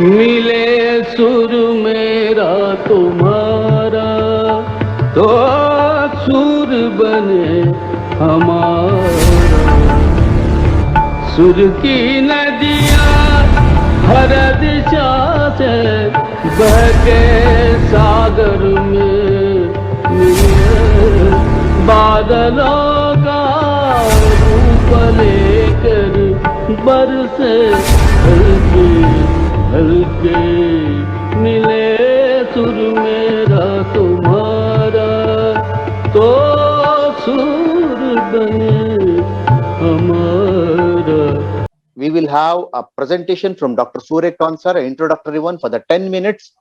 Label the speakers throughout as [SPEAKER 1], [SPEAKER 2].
[SPEAKER 1] मिले सुर मेरा तुम्हारा तो सुर बने हमारा। सुर की नदियाँ हर दिशा से बहके सागर में मिले। बादलों का रूप लेकर बरसे हल्के हल्के। मिले सुर मेरा तुम्हारा तो सुर बने हमारा।
[SPEAKER 2] We will have a presentation from Dr. Surya Kansar, an introductory one for the 10 minutes,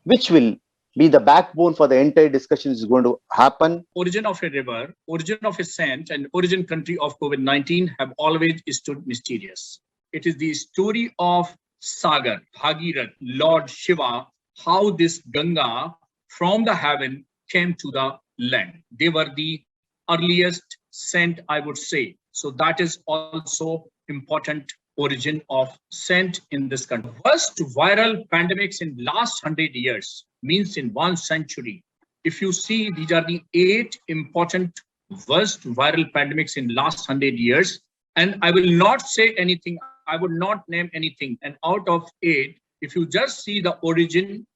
[SPEAKER 2] which will be the backbone for the entire discussion is going to happen.
[SPEAKER 3] Origin of a river, origin of a saint, and origin country of COVID-19 have always stood mysterious. It is the story of Sagar, Bhagirath, Lord Shiva, how this Ganga from the heaven came to the land. They were the earliest saint, I would say. So that is also important origin of saint in this country. Worst viral pandemics in last 100 years means in 1 century. If you see, these are the 8 important worst viral pandemics in last 100 years. And I will not say anything. I would not name anything. And out of 8, if you just see the origin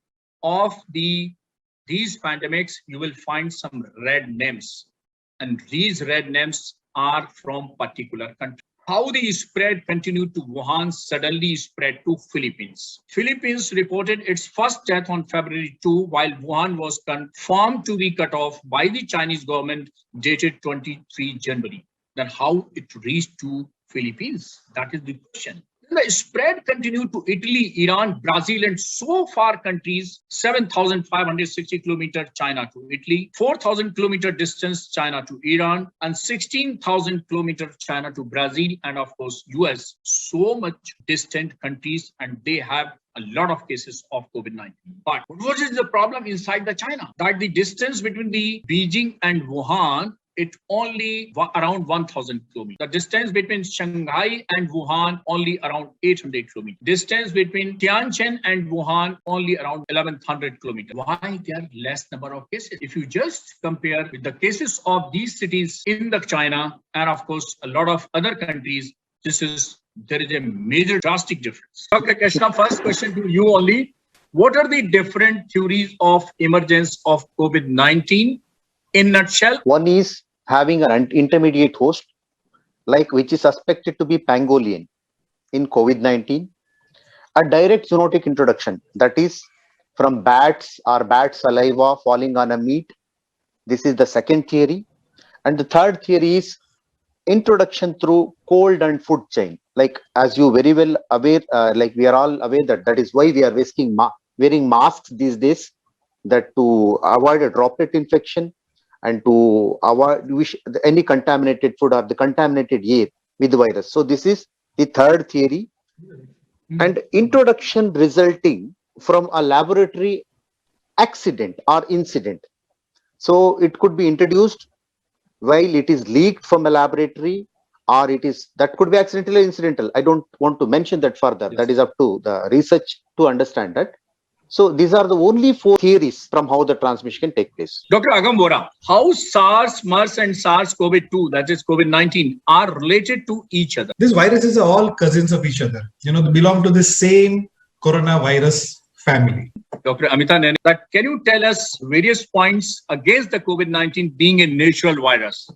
[SPEAKER 3] of these pandemics, you will find some red names. And these red names are from particular countries. How the spread continued to Wuhan suddenly spread to Philippines. Philippines reported its first death on February 2, while Wuhan was confirmed to be cut off by the Chinese government dated 23 January. Then how it reached to Philippines? That is the question. The spread continued to Italy, Iran, Brazil, and so far countries, 7,560 kilometers China to Italy, 4,000 kilometer distance China to Iran, and 16,000 kilometers China to Brazil, and of course US. So much distant countries, and they have a lot of cases of COVID-19. But what is the problem inside the China? That the distance between the Beijing and Wuhan, it only around 1,000 kilometers. The distance between Shanghai and Wuhan only around 800 kilometers. Distance between Tianjin and Wuhan only around 1,100 kilometers. Why there are less number of cases? If you just compare with the cases of these cities in the China and of course a lot of other countries, there is a major drastic difference. Dr. Krishna, first question to you only. What are the different theories of emergence of COVID-19? In nutshell,
[SPEAKER 2] one is having an intermediate host, like which is suspected to be pangolin in COVID-19. A direct zoonotic introduction, that is from bats or bat saliva falling on a meat. This is the second theory. And the third theory is introduction through cold and food chain. Like as you very well aware, like we are all aware that is why we are wearing masks these days, that to avoid a droplet infection and to avoid any contaminated food or the contaminated air with the virus. So this is the third theory. And introduction resulting from a laboratory accident or incident. So it could be introduced while it is leaked from a laboratory, or that could be accidental or incidental. I don't want to mention that further. Yes. That is up to the research to understand that. So these are the only 4 theories from how the transmission can take place.
[SPEAKER 3] Dr. Agam Vora, how SARS, MERS and SARS-CoV-2, that is COVID-19, are related to each other?
[SPEAKER 4] These viruses are all cousins of each other. They belong to the same coronavirus family.
[SPEAKER 3] Dr. Amita Nene, can you tell us various points against the COVID-19 being a natural virus?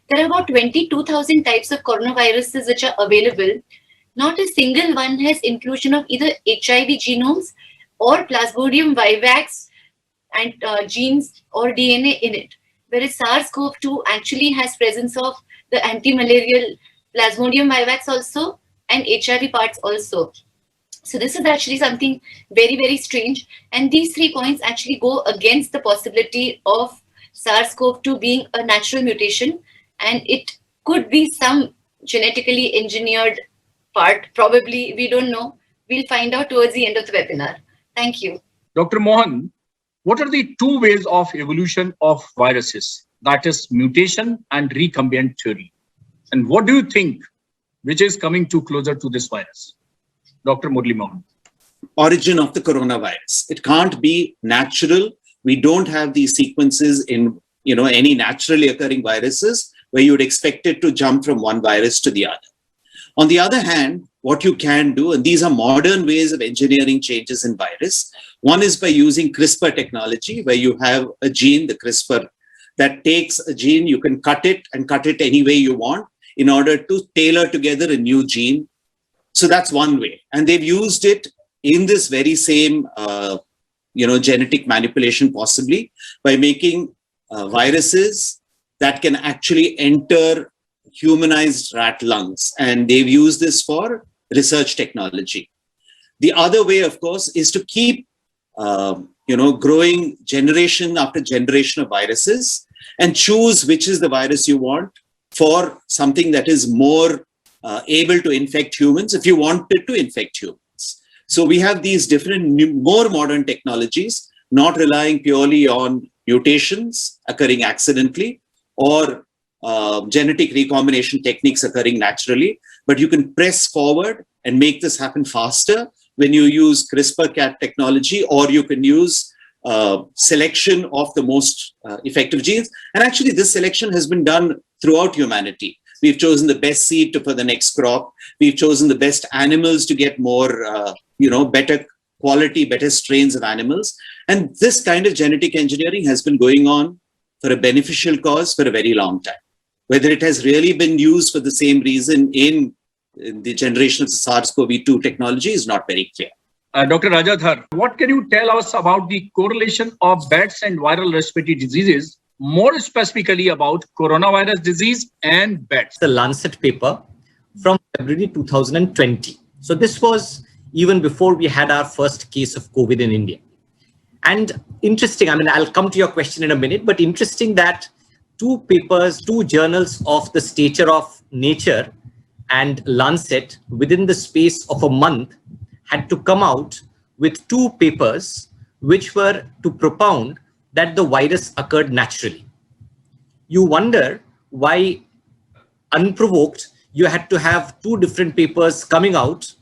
[SPEAKER 5] There are about 22,000 types of coronaviruses which are available. Not a single one has inclusion of either HIV genomes or Plasmodium vivax and genes or DNA in it. Whereas SARS-CoV-2 actually has presence of the anti-malarial Plasmodium vivax also and HIV parts also. So this is actually something very, very strange. And these 3 points actually go against the possibility of SARS-CoV-2 being a natural mutation. And it could be some genetically engineered part. Probably, we don't know. We'll find out towards the end of the webinar. Thank you.
[SPEAKER 3] Dr. Mohan, what are the 2 ways of evolution of viruses? That is mutation and recombinant theory. And what do you think, which is coming closer to this virus? Dr. Murli Mohan.
[SPEAKER 6] origin of the coronavirus. It can't be natural. We don't have these sequences in any naturally occurring viruses where you would expect it to jump from one virus to the other. On the other hand, what you can do, and these are modern ways of engineering changes in virus. One is by using CRISPR technology, where you have a gene, the CRISPR, that takes a gene, you can cut it any way you want in order to tailor together a new gene. So that's one way. And they've used it in this very same, genetic manipulation, possibly by making viruses that can actually enter humanized rat lungs. And they've used this for research technology. The other way, of course, is to keep, growing generation after generation of viruses and choose which is the virus you want for something that is more able to infect humans if you want it to infect humans. So we have these different, more modern technologies, not relying purely on mutations occurring accidentally or genetic recombination techniques occurring naturally, but you can press forward and make this happen faster when you use CRISPR-Cas technology, or you can use selection of the most effective genes. And actually, this selection has been done throughout humanity. We've chosen the best seed for the next crop. We've chosen the best animals to get more, better quality, better strains of animals. And this kind of genetic engineering has been going on for a beneficial cause for a very long time. Whether it has really been used for the same reason in the generation of the SARS-CoV-2 technology is not very clear.
[SPEAKER 3] Dr. Rajadhar, what can you tell us about the correlation of bats and viral respiratory diseases, more specifically about coronavirus disease and bats?
[SPEAKER 7] The Lancet paper from February 2020. So this was even before we had our first case of COVID in India. And interesting, I'll come to your question in a minute, but interesting that two journals of the stature of Nature and Lancet within the space of a month had to come out with two papers which were to propound that the virus occurred naturally. You wonder why, unprovoked, you had to have two different papers coming out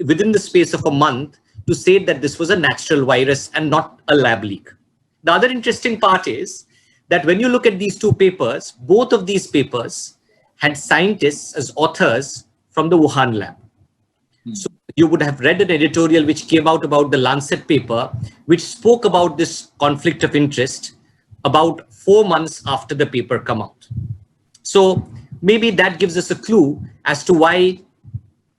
[SPEAKER 7] within the space of a month to say that this was a natural virus and not a lab leak. The other interesting part is that when you look at these two papers, both of these papers had scientists as authors from the Wuhan lab. So you would have read an editorial which came out about the Lancet paper, which spoke about this conflict of interest about 4 months after the paper come out. So maybe that gives us a clue as to why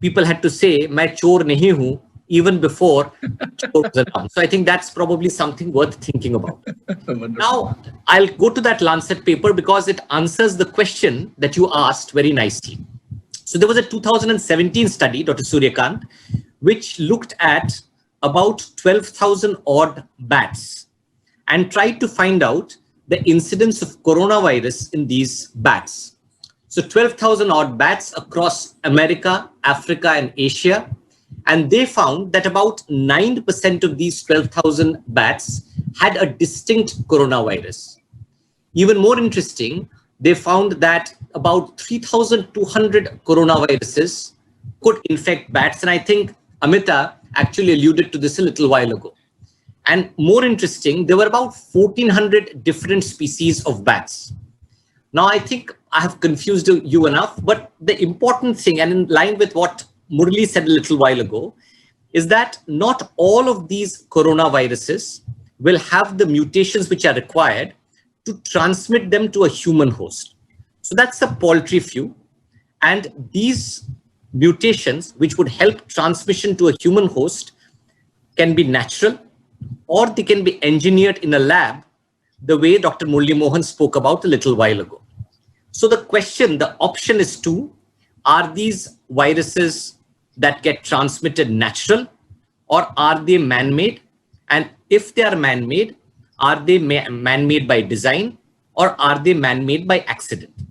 [SPEAKER 7] people had to say, "Main chor nahi hu," even before chor was announced. So I think that's probably something worth thinking about. Now, I'll go to that Lancet paper because it answers the question that you asked very nicely. So there was a 2017 study, Dr. Suryakant, which looked at about 12,000 odd bats and tried to find out the incidence of coronavirus in these bats. So 12,000 odd bats across America, Africa, and Asia. And they found that about 9% of these 12,000 bats had a distinct coronavirus. Even more interesting, they found that about 3,200 coronaviruses could infect bats. And I think Amita actually alluded to this a little while ago. And more interesting, there were about 1,400 different species of bats. Now, I think I have confused you enough, but the important thing, and in line with what Murli said a little while ago, is that not all of these coronaviruses will have the mutations which are required to transmit them to a human host. So that's a paltry few. And these mutations, which would help transmission to a human host, can be natural or they can be engineered in a lab, the way Dr. Murli Mohan spoke about a little while ago. So the option is two: are these viruses that get transmitted natural, or are they man-made? And if they are man-made, are they man-made by design, or are they man-made by accident?